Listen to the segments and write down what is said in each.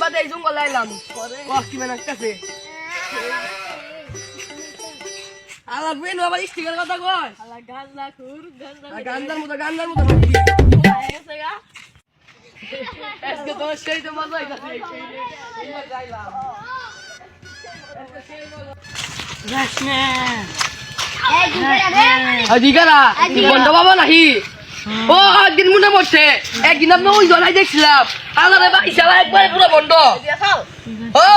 বাদে এই জঙ্গল আইলাম কি মানে কাছে আলা বেন বাবা স্টিকার কথা কয় আলা গান্দার মতো আজকে তো সেই তো মজা হইতাছে এইবার যাইলাম রাশনে আদিগারা বন্ধ বাবা নাহি ও দিন মনে পড়ছে একদিন আপনি ওই জলাই দেখছিলাম আলারে ভাই শালা একবার পুরো বন্ধ ও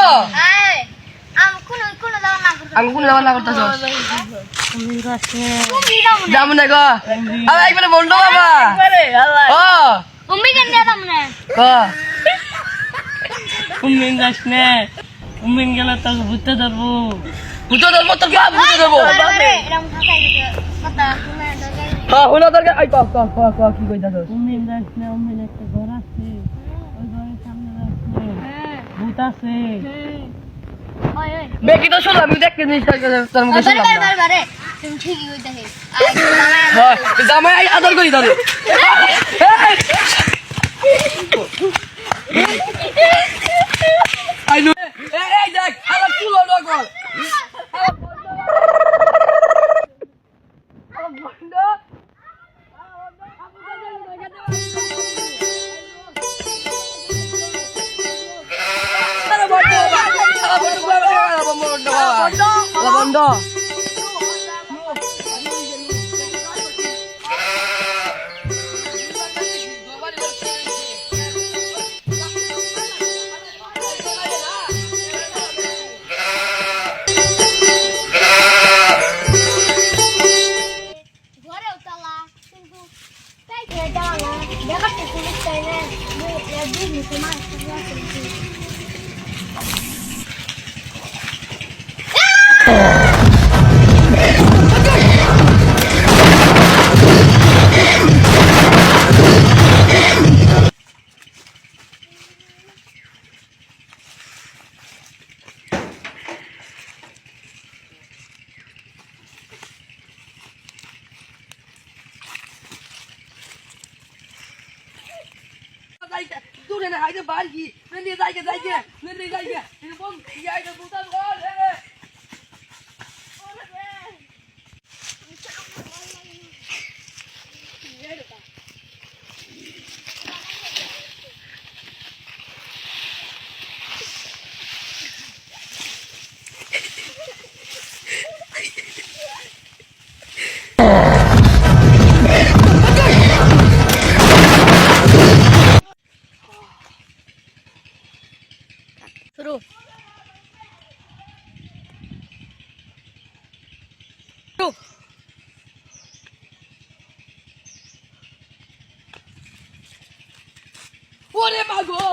আমি কোন যাওয়া না করতেছ যাবো না গো আরে একবারে বন্ধ বাবা ও তুমি কেন যাম না তুমি যাস না তুমি গেলে তো ভূতে ধরবো তোর কি ভূতে ধরবো এরকম থাকাই কথা শুনে হ্যাঁ হলো দরকার আই ক কি কইতাছ তুমি যাস না আমি একটা ঘর আছে ওই ঘরের সামনে রাখছে ভূত আছে বেকি তো শুনলাম আমি দেখতে জিনিসটা তোর মুখে শুনলাম বারে তুমি ঠিকই কইতাছিস হ্যাঁ জামাই আদর করি ধরে আই নো এই দেখ আলা তুলো নগর বন্ধ ঘরেও তালা কিন্তু তাই করে যাওয়া না দেখাতে পুলিশ চাই না দুই মিনিটে মাছ দূরে না হাইতে বাড়ি নিয়ে যাইকে বল ইয়াইতে বুতাল বল শুরু ওরে মাগো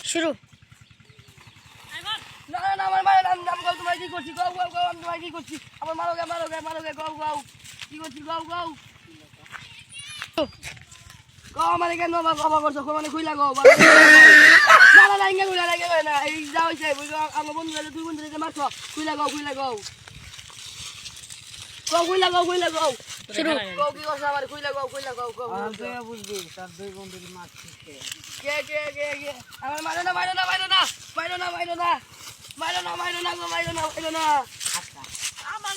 শুরু না আমার মায়ের নাম গাও তোমায় কি করছি গাও আমি তোমায় কি করছি আমার মারো গে গাও কি করছি গাও গাও মানে কেন বাবা করছো মানে খুইলা গাও না ইঙ্গা খুইলা না এই যা হইছে আমার বন্ধুরা দুই বন্ধুরা মারছো খুইলা গাও খুইলা গাও শুরু গাও কি করছো আমার খুইলা গাও বুঝবি তার দুই বন্ধুর মারছে কে আমার মারো না আচ্ছা আমার